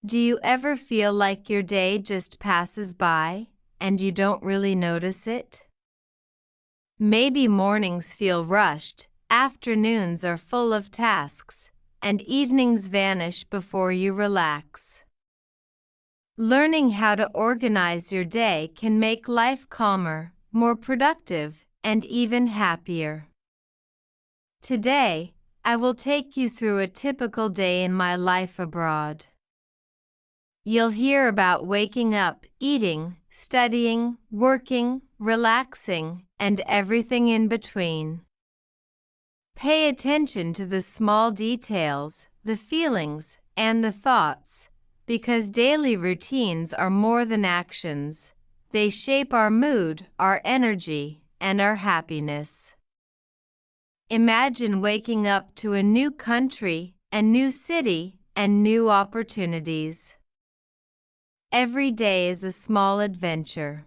Do you ever feel like your day just passes by and you don't really notice it? Maybe mornings feel rushed, afternoons are full of tasks, and evenings vanish before you relax. Learning how to organize your day can make life calmer, more productive, and even happier. Today, I will take you through a typical day in my life abroad. You'll hear about waking up, eating, studying, working, relaxing, and everything in between. Pay attention to the small details, the feelings, and the thoughts, because daily routines are more than actions. They shape our mood, our energy, and our happiness. Imagine waking up to a new country, a new city, and new opportunities. Every day is a small adventure.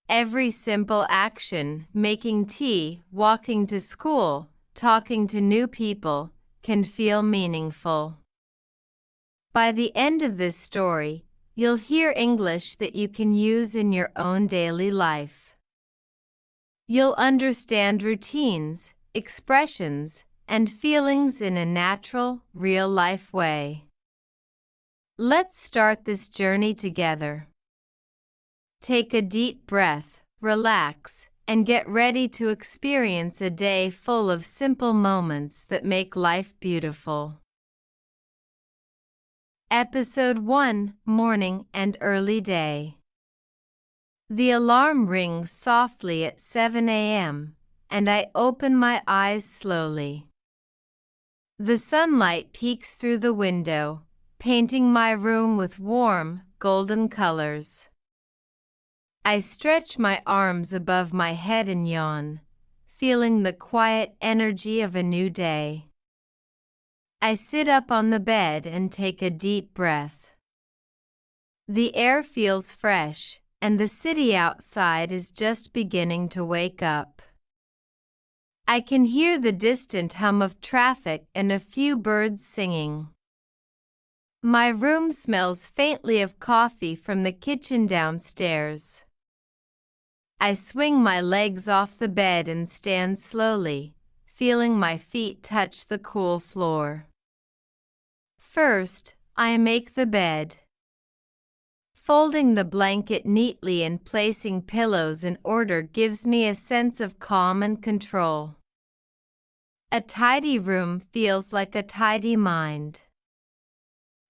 Every simple action, making tea, walking to school, talking to new people, can feel meaningful. By the end of this story, you'll hear English that you can use in your own daily life. You'll understand routines, expressions, and feelings in a natural, real-life way. Let's start this journey together. Take a deep breath, relax, and get ready to experience a day full of simple moments that make life beautiful. Episode 1: Morning and Early Day. The alarm rings softly at 7 a.m., and I open my eyes slowly. The sunlight peeks through the window, painting my room with warm, golden colors. I stretch my arms above my head and yawn, feeling the quiet energy of a new day. I sit up on the bed and take a deep breath. The air feels fresh, and the city outside is just beginning to wake up. I can hear the distant hum of traffic and a few birds singing. My room smells faintly of coffee from the kitchen downstairs. I swing my legs off the bed and stand slowly, feeling my feet touch the cool floor. First, I make the bed. Folding the blanket neatly and placing pillows in order gives me a sense of calm and control. A tidy room feels like a tidy mind.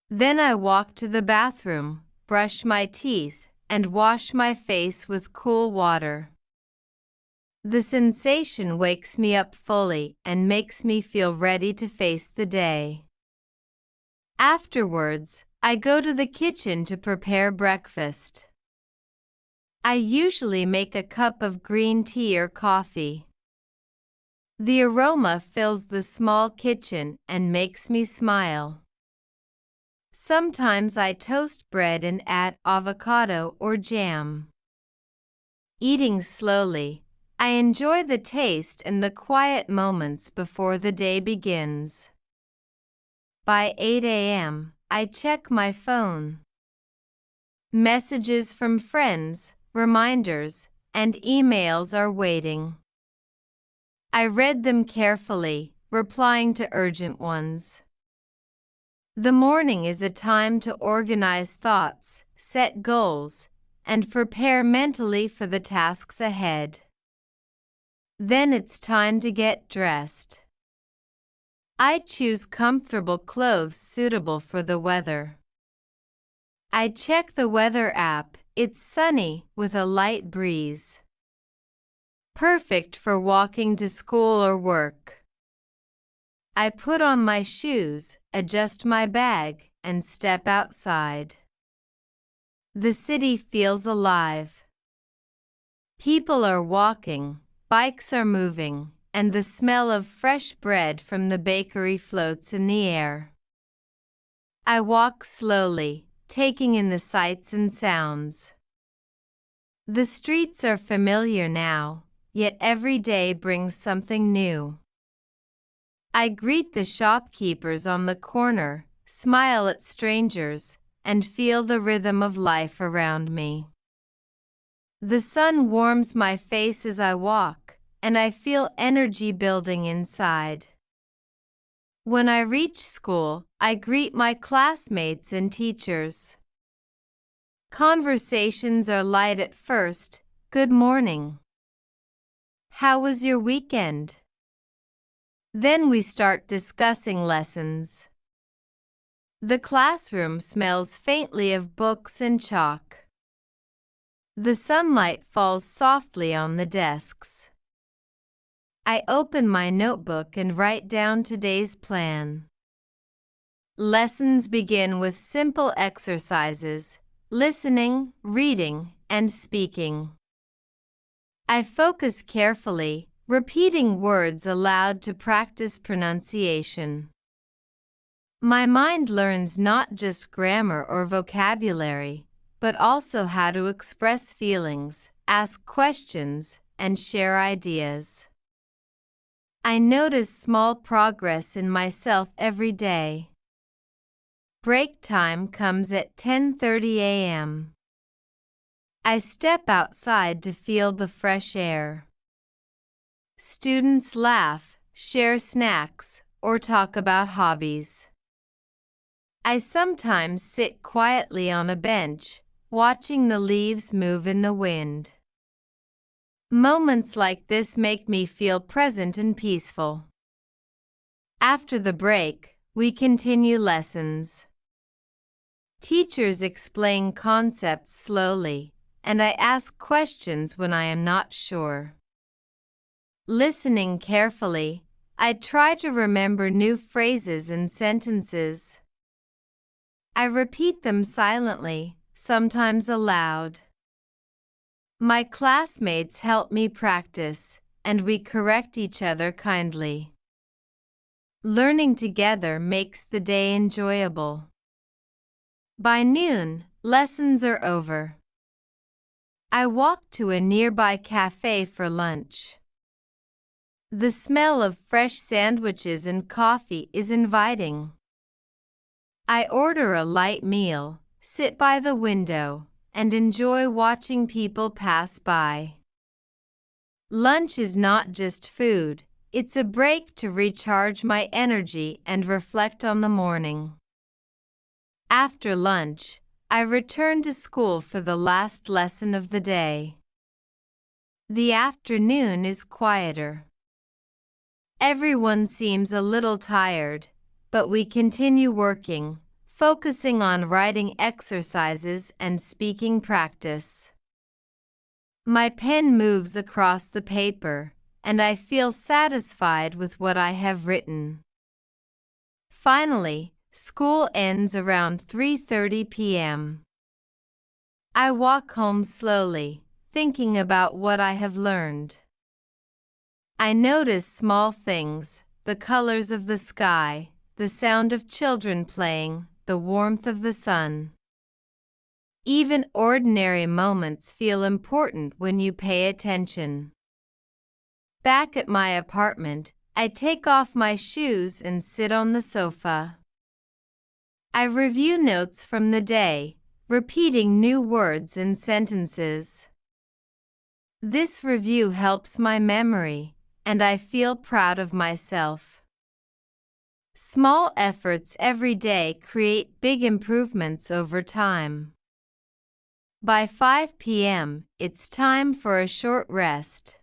Then I walk to the bathroom, brush my teeth, and wash my face with cool water. The sensation wakes me up fully and makes me feel ready to face the day. Afterwards, I go to the kitchen to prepare breakfast. I usually make a cup of green tea or coffee. The aroma fills the small kitchen and makes me smile. Sometimes I toast bread and add avocado or jam. Eating slowly, I enjoy the taste and the quiet moments before the day begins. By 8 a.m., I check my phone. Messages from friends, reminders, and emails are waiting. I read them carefully, replying to urgent ones. The morning is a time to organize thoughts, set goals, and prepare mentally for the tasks ahead. Then it's time to get dressed. I choose comfortable clothes suitable for the weather. I check the weather app. It's sunny with a light breeze. Perfect for walking to school or work. I put on my shoes, adjust my bag, and step outside. The city feels alive. People are walking, bikes are moving, and the smell of fresh bread from the bakery floats in the air. I walk slowly, taking in the sights and sounds. The streets are familiar now, yet every day brings something new. I greet the shopkeepers on the corner, smile at strangers, and feel the rhythm of life around me. The sun warms my face as I walk, and I feel energy building inside. When I reach school, I greet my classmates and teachers. Conversations are light at first. Good morning. How was your weekend? Then we start discussing lessons. The classroom smells faintly of books and chalk. The sunlight falls softly on the desks. I open my notebook and write down today's plan. Lessons begin with simple exercises: listening, reading, and speaking. I focus carefully, repeating words aloud to practice pronunciation. My mind learns not just grammar or vocabulary, but also how to express feelings, ask questions, and share ideas. I notice small progress in myself every day. Break time comes at 10:30 a.m. I step outside to feel the fresh air. Students laugh, share snacks, or talk about hobbies. I sometimes sit quietly on a bench, watching the leaves move in the wind. Moments like this make me feel present and peaceful. After the break, we continue lessons. Teachers explain concepts slowly, and I ask questions when I am not sure. Listening carefully, I try to remember new phrases and sentences. I repeat them silently, sometimes aloud. My classmates help me practice, and we correct each other kindly. Learning together makes the day enjoyable. By noon, lessons are over. I walk to a nearby cafe for lunch. The smell of fresh sandwiches and coffee is inviting. I order a light meal, sit by the window, and enjoy watching people pass by. Lunch is not just food, it's a break to recharge my energy and reflect on the morning. After lunch, I return to school for the last lesson of the day. The afternoon is quieter. Everyone seems a little tired, but we continue working, focusing on writing exercises and speaking practice. My pen moves across the paper, and I feel satisfied with what I have written. Finally, school ends around 3:30 p.m. I walk home slowly, thinking about what I have learned. I notice small things: the colors of the sky, the sound of children playing, the warmth of the sun. Even ordinary moments feel important when you pay attention. Back at my apartment, I take off my shoes and sit on the sofa. I review notes from the day, repeating new words and sentences. This review helps my memory, and I feel proud of myself. Small efforts every day create big improvements over time. By 5 p.m., it's time for a short rest.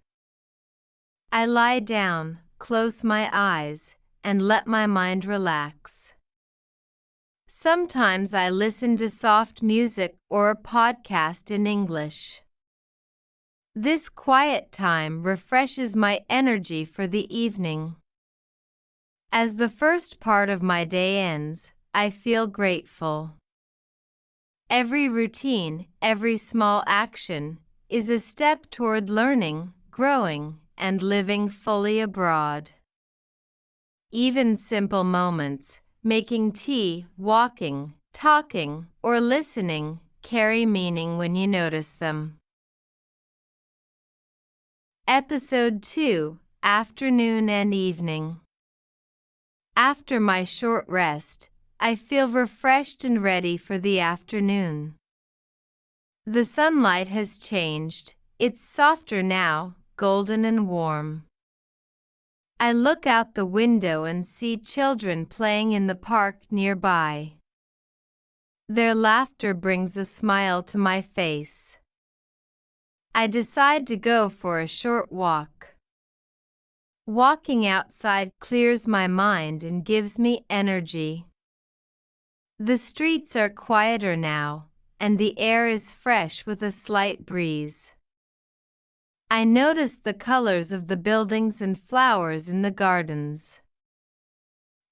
I lie down, close my eyes, and let my mind relax. Sometimes I listen to soft music or a podcast in English. This quiet time refreshes my energy for the evening. As the first part of my day ends, I feel grateful. Every routine, every small action, is a step toward learning, growing, and living fully abroad. Even simple moments, making tea, walking, talking, or listening, carry meaning when you notice them. Episode 2: Afternoon and Evening. After my short rest, I feel refreshed and ready for the afternoon. The sunlight has changed. It's softer now, golden and warm. I look out the window and see children playing in the park nearby. Their laughter brings a smile to my face. I decide to go for a short walk. Walking outside clears my mind and gives me energy. The streets are quieter now, and the air is fresh with a slight breeze. I notice the colors of the buildings and flowers in the gardens.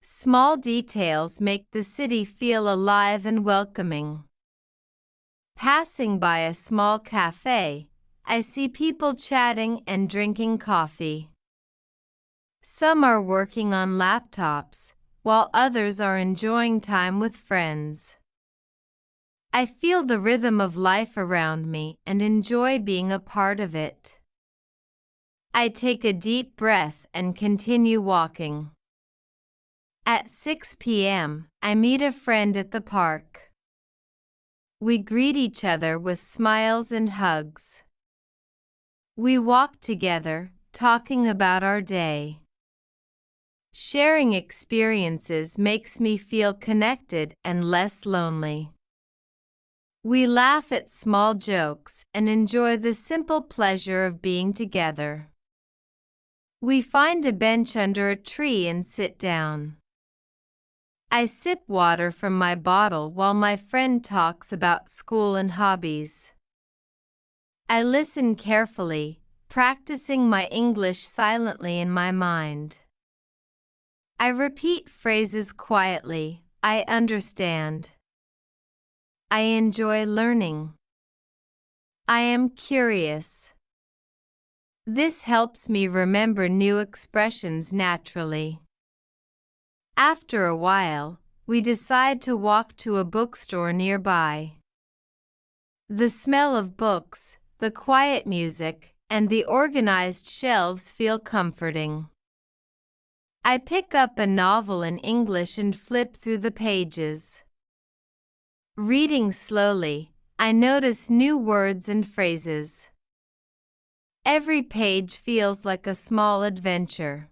Small details make the city feel alive and welcoming. Passing by a small cafe, I see people chatting and drinking coffee. Some are working on laptops, while others are enjoying time with friends. I feel the rhythm of life around me and enjoy being a part of it. I take a deep breath and continue walking. At 6 p.m., I meet a friend at the park. We greet each other with smiles and hugs. We walk together, talking about our day. Sharing experiences makes me feel connected and less lonely. We laugh at small jokes and enjoy the simple pleasure of being together. We find a bench under a tree and sit down. I sip water from my bottle while my friend talks about school and hobbies. I listen carefully, practicing my English silently in my mind. I repeat phrases quietly. I understand. I enjoy learning. I am curious. This helps me remember new expressions naturally. After a while, we decide to walk to a bookstore nearby. The smell of books, the quiet music, and the organized shelves feel comforting. I pick up a novel in English and flip through the pages. Reading slowly, I notice new words and phrases. Every page feels like a small adventure.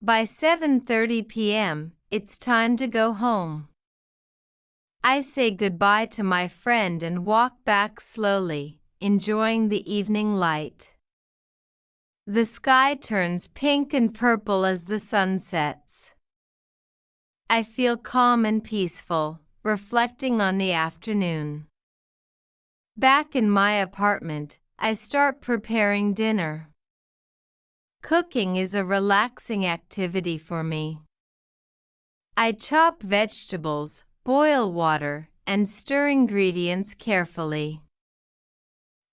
By 7:30 p.m., it's time to go home. I say goodbye to my friend and walk back slowly, enjoying the evening light. The sky turns pink and purple as the sun sets. I feel calm and peaceful, reflecting on the afternoon. Back in my apartment, I start preparing dinner. Cooking is a relaxing activity for me. I chop vegetables, boil water, and stir ingredients carefully.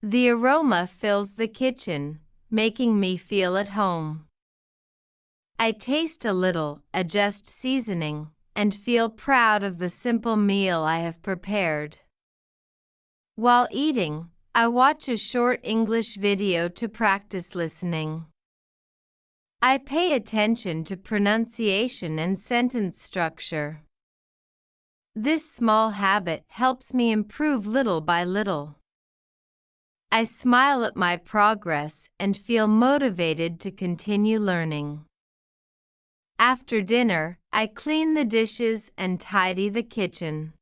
The aroma fills the kitchen, making me feel at home. I taste a little, adjust seasoning, and feel proud of the simple meal I have prepared. While eating, I watch a short English video to practice listening. I pay attention to pronunciation and sentence structure. This small habit helps me improve little by little. I smile at my progress and feel motivated to continue learning. After dinner, I clean the dishes and tidy the kitchen.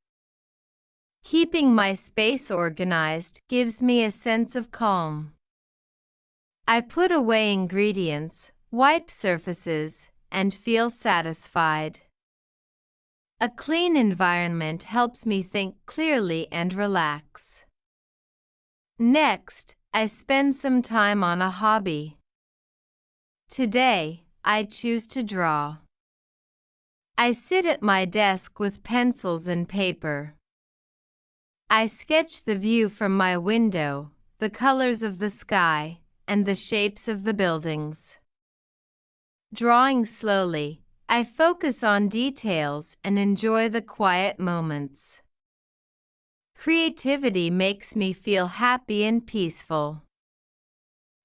Keeping my space organized gives me a sense of calm. I put away ingredients, wipe surfaces, and feel satisfied. A clean environment helps me think clearly and relax. Next, I spend some time on a hobby. Today, I choose to draw. I sit at my desk with pencils and paper. I sketch the view from my window, the colors of the sky, and the shapes of the buildings. Drawing slowly, I focus on details and enjoy the quiet moments. Creativity makes me feel happy and peaceful.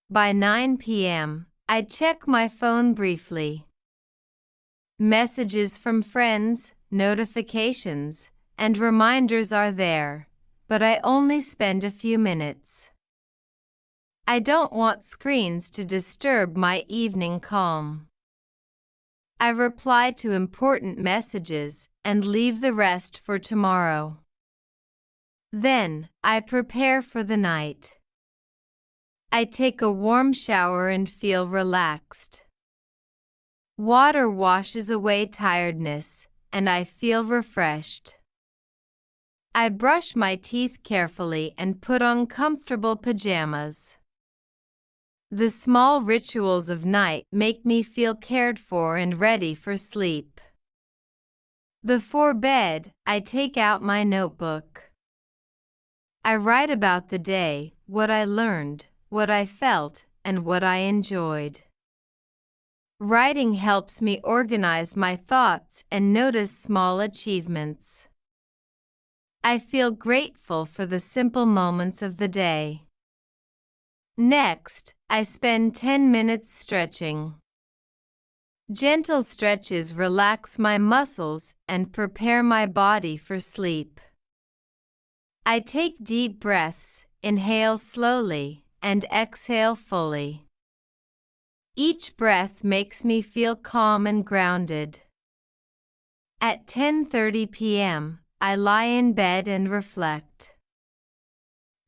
By 9 p.m., I check my phone briefly. Messages from friends, notifications, and reminders are there, but I only spend a few minutes. I don't want screens to disturb my evening calm. I reply to important messages and leave the rest for tomorrow. Then, I prepare for the night. I take a warm shower and feel relaxed. Water washes away tiredness, and I feel refreshed. I brush my teeth carefully and put on comfortable pajamas. The small rituals of night make me feel cared for and ready for sleep. Before bed, I take out my notebook. I write about the day, what I learned, what I felt, and what I enjoyed. Writing helps me organize my thoughts and notice small achievements. I feel grateful for the simple moments of the day. Next, I spend 10 minutes stretching. Gentle stretches relax my muscles and prepare my body for sleep. I take deep breaths, inhale slowly, and exhale fully. Each breath makes me feel calm and grounded. At 10:30 p.m., I lie in bed and reflect.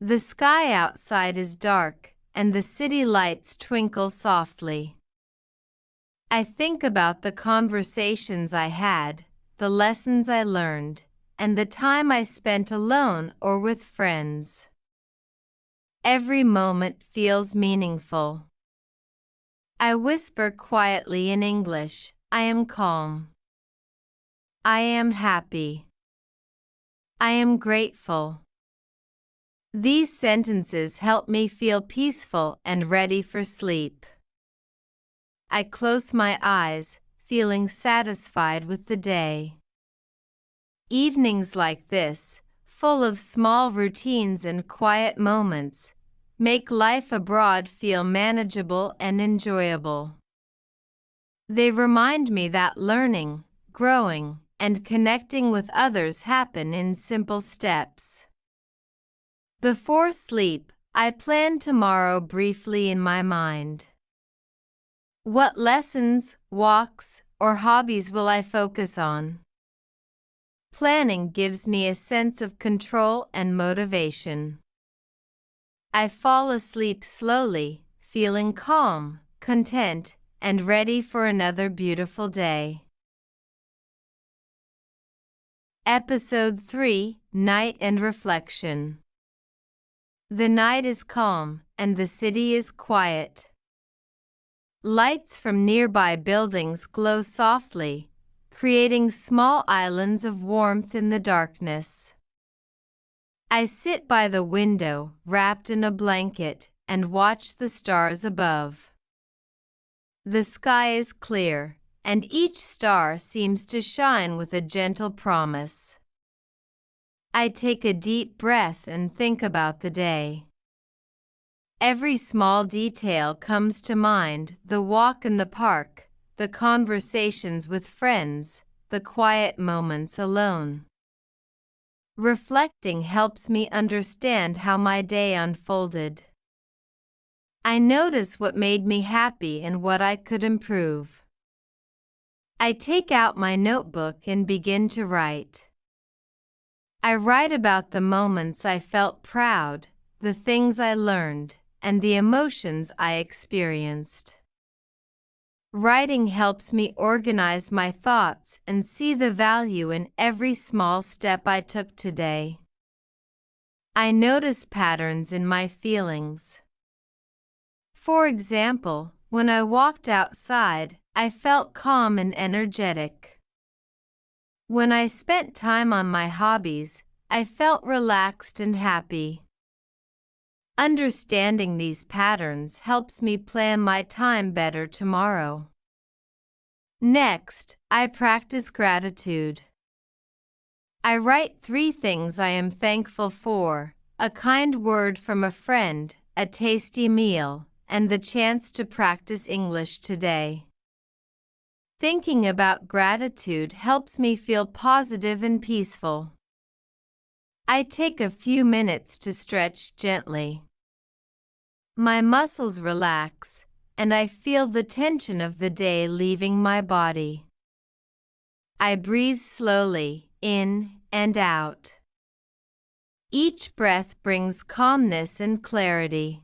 The sky outside is dark, and the city lights twinkle softly. I think about the conversations I had, the lessons I learned, and the time I spent alone or with friends. Every moment feels meaningful. I whisper quietly in English, I am calm. I am happy. I am grateful. These sentences help me feel peaceful and ready for sleep. I close my eyes, feeling satisfied with the day. Evenings like this, full of small routines and quiet moments, make life abroad feel manageable and enjoyable. They remind me that learning, growing, and connecting with others happen in simple steps. Before sleep, I plan tomorrow briefly in my mind. What lessons, walks, or hobbies will I focus on? Planning gives me a sense of control and motivation. I fall asleep slowly, feeling calm, content, and ready for another beautiful day. Episode 3, Night and Reflection. The night is calm, and the city is quiet. Lights from nearby buildings glow softly, creating small islands of warmth in the darkness. I sit by the window, wrapped in a blanket, and watch the stars above. The sky is clear, and each star seems to shine with a gentle promise. I take a deep breath and think about the day. Every small detail comes to mind: the walk in the park, the conversations with friends, the quiet moments alone. Reflecting helps me understand how my day unfolded. I notice what made me happy and what I could improve. I take out my notebook and begin to write. I write about the moments I felt proud, the things I learned, and the emotions I experienced. Writing helps me organize my thoughts and see the value in every small step I took today. I notice patterns in my feelings. For example, when I walked outside, I felt calm and energetic. When I spent time on my hobbies, I felt relaxed and happy. Understanding these patterns helps me plan my time better tomorrow. Next, I practice gratitude. I write 3 things I am thankful for: a kind word from a friend, a tasty meal, and the chance to practice English today. Thinking about gratitude helps me feel positive and peaceful. I take a few minutes to stretch gently. My muscles relax, and I feel the tension of the day leaving my body. I breathe slowly, in and out. Each breath brings calmness and clarity.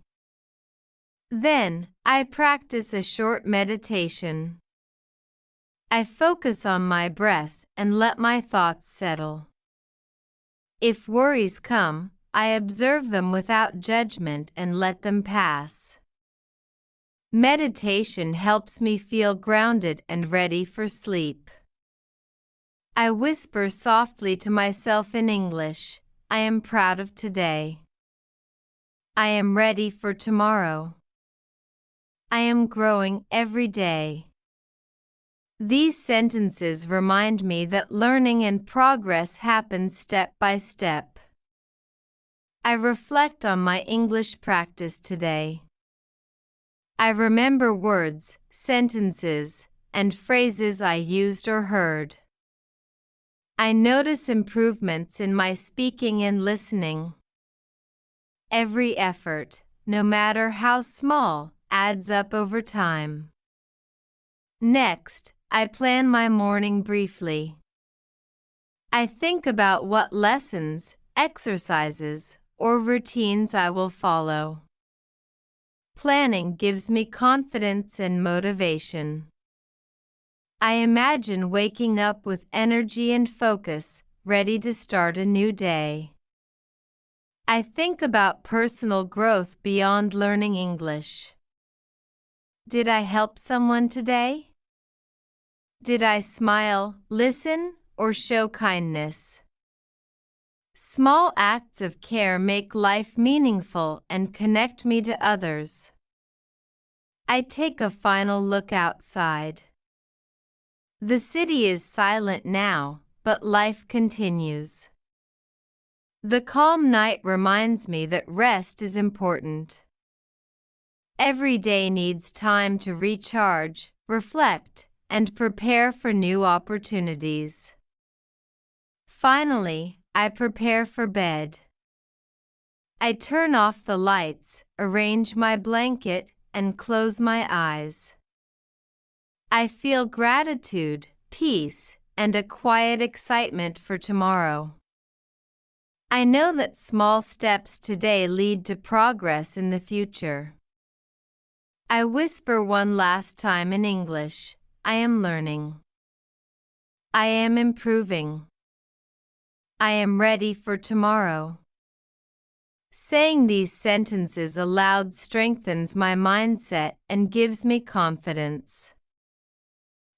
Then, I practice a short meditation. I focus on my breath and let my thoughts settle. If worries come, I observe them without judgment and let them pass. Meditation helps me feel grounded and ready for sleep. I whisper softly to myself in English, I am proud of today. I am ready for tomorrow. I am growing every day. These sentences remind me that learning and progress happen step by step. I reflect on my English practice today. I remember words, sentences, and phrases I used or heard. I notice improvements in my speaking and listening. Every effort, no matter how small, adds up over time. Next, I plan my morning briefly. I think about what lessons, exercises, or routines I will follow. Planning gives me confidence and motivation. I imagine waking up with energy and focus, ready to start a new day. I think about personal growth beyond learning English. Did I help someone today? Did I smile, listen, or show kindness? Small acts of care make life meaningful and connect me to others. I take a final look outside. The city is silent now, but life continues. The calm night reminds me that rest is important. Every day needs time to recharge, reflect, and prepare for new opportunities. Finally, I prepare for bed. I turn off the lights, arrange my blanket, and close my eyes. I feel gratitude, peace, and a quiet excitement for tomorrow. I know that small steps today lead to progress in the future. I whisper one last time in English, I am learning. I am improving. I am ready for tomorrow. Saying these sentences aloud strengthens my mindset and gives me confidence.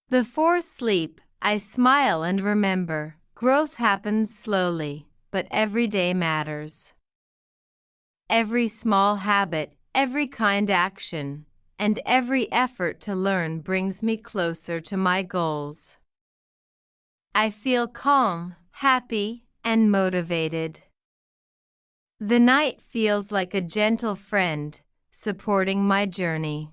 Before sleep, I smile and remember, growth happens slowly, but every day matters. Every small habit, every kind action, and every effort to learn brings me closer to my goals. I feel calm, happy, and motivated. The night feels like a gentle friend, supporting my journey.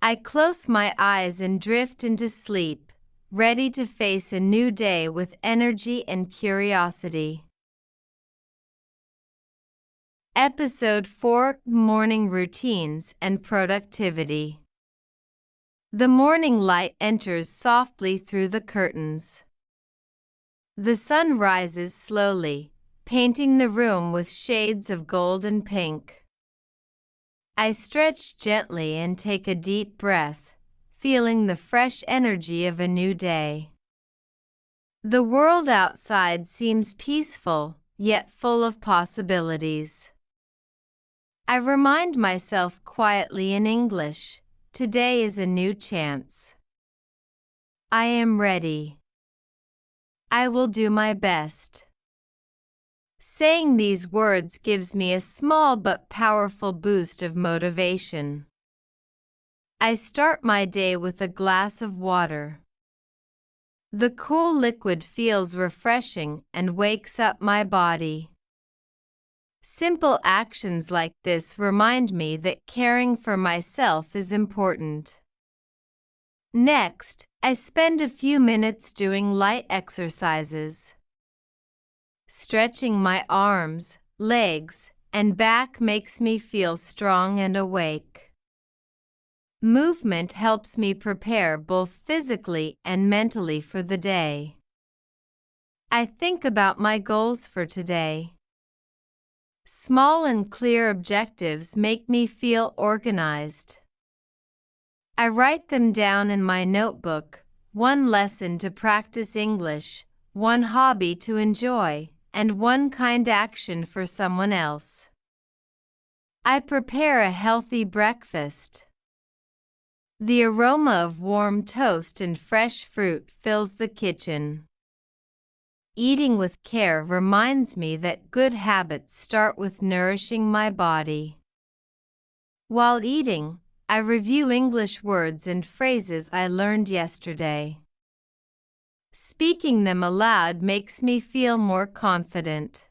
I close my eyes and drift into sleep, ready to face a new day with energy and curiosity. Episode 4: Morning Routines and Productivity. The morning light enters softly through the curtains. The sun rises slowly, painting the room with shades of gold and pink. I stretch gently and take a deep breath, feeling the fresh energy of a new day. The world outside seems peaceful, yet full of possibilities. I remind myself quietly in English, today is a new chance. I am ready. I will do my best. Saying these words gives me a small but powerful boost of motivation. I start my day with a glass of water. The cool liquid feels refreshing and wakes up my body. Simple actions like this remind me that caring for myself is important. Next, I spend a few minutes doing light exercises. Stretching my arms, legs, and back makes me feel strong and awake. Movement helps me prepare both physically and mentally for the day. I think about my goals for today. Small and clear objectives make me feel organized. I write them down in my notebook, one lesson to practice English, one hobby to enjoy, and one kind action for someone else. I prepare a healthy breakfast. The aroma of warm toast and fresh fruit fills the kitchen. Eating with care reminds me that good habits start with nourishing my body. While eating, I review English words and phrases I learned yesterday. Speaking them aloud makes me feel more confident.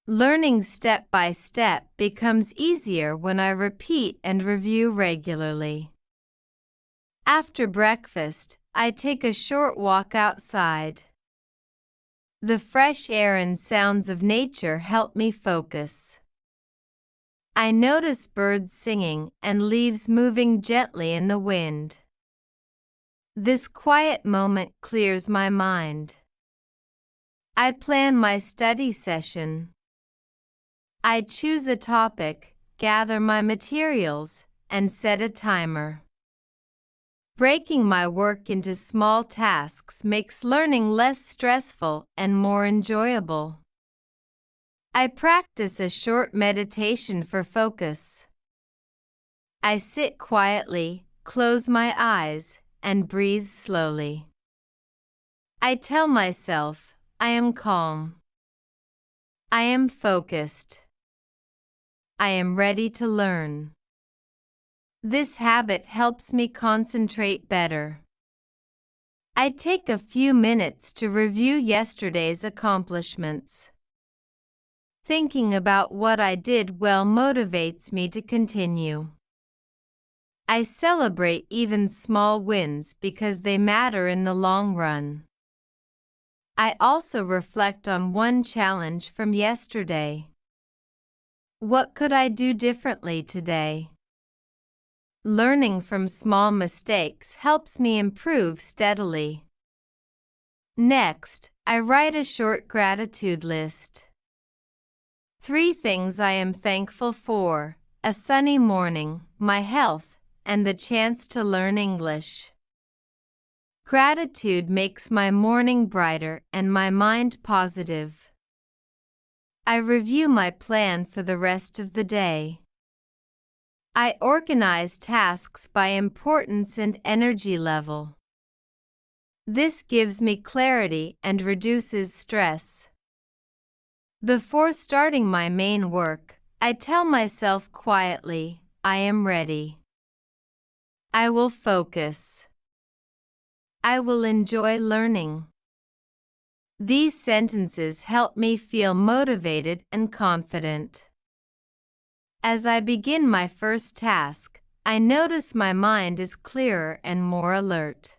Learning step by step becomes easier when I repeat and review regularly. After breakfast, I take a short walk outside. The fresh air and sounds of nature help me focus. I notice birds singing and leaves moving gently in the wind. This quiet moment clears my mind. I plan my study session. I choose a topic, gather my materials, and set a timer. Breaking my work into small tasks makes learning less stressful and more enjoyable. I practice a short meditation for focus. I sit quietly, close my eyes, and breathe slowly. I tell myself, I am calm. I am focused. I am ready to learn. This habit helps me concentrate better. I take a few minutes to review yesterday's accomplishments. Thinking about what I did well motivates me to continue. I celebrate even small wins because they matter in the long run. I also reflect on one challenge from yesterday. What could I do differently today? Learning from small mistakes helps me improve steadily. Next, I write a short gratitude list. 3 things I am thankful for: a sunny morning, my health, and the chance to learn English. Gratitude makes my morning brighter and my mind positive. I review my plan for the rest of the day. I organize tasks by importance and energy level. This gives me clarity and reduces stress. Before starting my main work, I tell myself quietly, I am ready. I will focus. I will enjoy learning. These sentences help me feel motivated and confident. As I begin my first task, I notice my mind is clearer and more alert.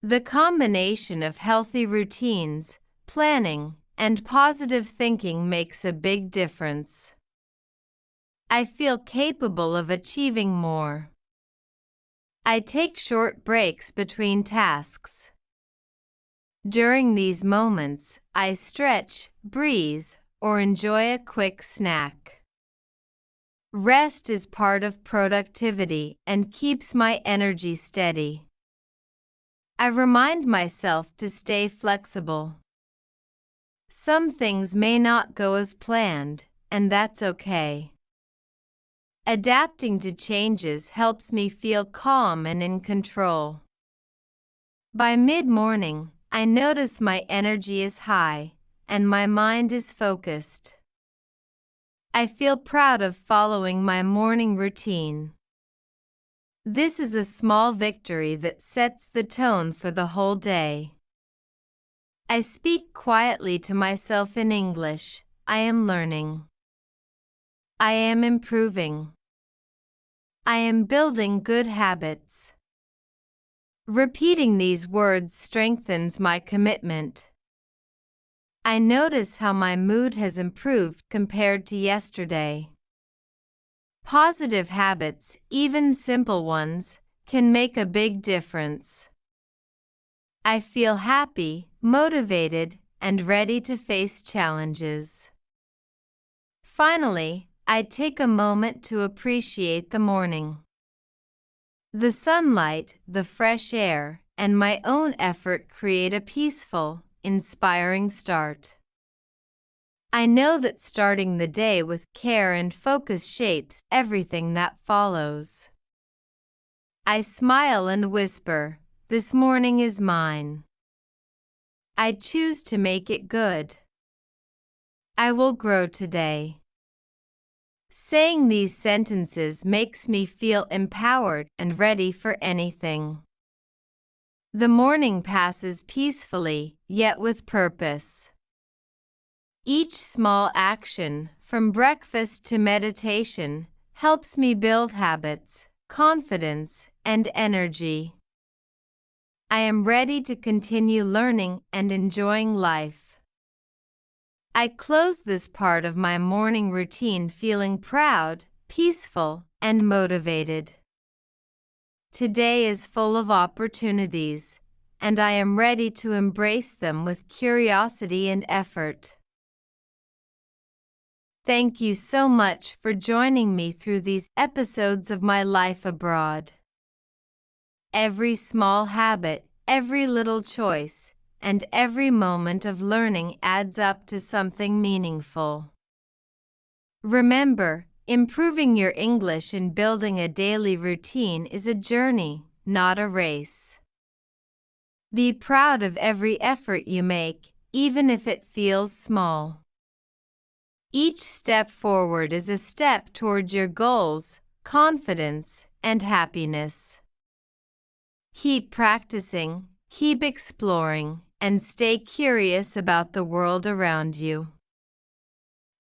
The combination of healthy routines, planning, and positive thinking makes a big difference. I feel capable of achieving more. I take short breaks between tasks. During these moments, I stretch, breathe, or enjoy a quick snack. Rest is part of productivity and keeps my energy steady. I remind myself to stay flexible. Some things may not go as planned, and that's okay. Adapting to changes helps me feel calm and in control. By mid-morning, I notice my energy is high, and my mind is focused. I feel proud of following my morning routine. This is a small victory that sets the tone for the whole day. I speak quietly to myself in English. I am learning. I am improving. I am building good habits. Repeating these words strengthens my commitment. I notice how my mood has improved compared to yesterday. Positive habits, even simple ones, can make a big difference. I feel happy, motivated, and ready to face challenges. Finally, I take a moment to appreciate the morning. The sunlight, the fresh air, and my own effort create a peaceful, inspiring start. I know that starting the day with care and focus shapes everything that follows. I smile and whisper, "This morning is mine." I choose to make it good. I will grow today. Saying these sentences makes me feel empowered and ready for anything. The morning passes peacefully, yet with purpose. Each small action, from breakfast to meditation, helps me build habits, confidence, and energy. I am ready to continue learning and enjoying life. I close this part of my morning routine feeling proud, peaceful, and motivated. Today is full of opportunities, and I am ready to embrace them with curiosity and effort. Thank you so much for joining me through these episodes of my life abroad. Every small habit, every little choice, and every moment of learning adds up to something meaningful. Remember, improving your English and building a daily routine is a journey, not a race. Be proud of every effort you make, even if it feels small. Each step forward is a step towards your goals, confidence, and happiness. Keep practicing, keep exploring, and stay curious about the world around you.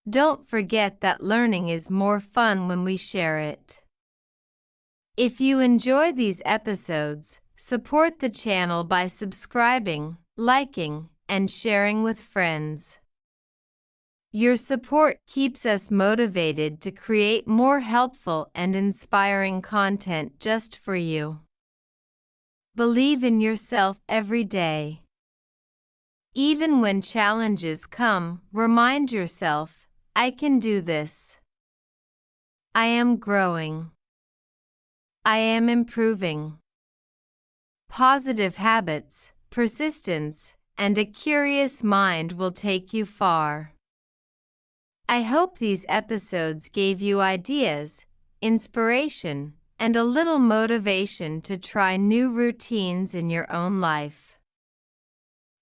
Don't forget that learning is more fun when we share it. If you enjoy these episodes, support the channel by subscribing, liking, and sharing with friends. Your support keeps us motivated to create more helpful and inspiring content just for you. Believe in yourself every day. Even when challenges come, remind yourself, "I can do this. I am growing. I am improving." Positive habits, persistence, and a curious mind will take you far. I hope these episodes gave you ideas, inspiration, and a little motivation to try new routines in your own life.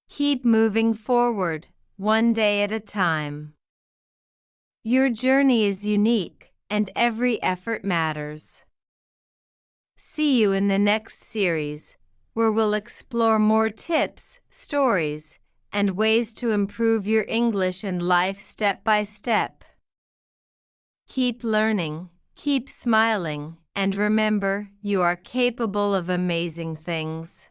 Keep moving forward, one day at a time. Your journey is unique, and every effort matters. See you in the next series, where we'll explore more tips, stories, and ways to improve your English and life step by step. Keep learning, keep smiling, and remember, you are capable of amazing things.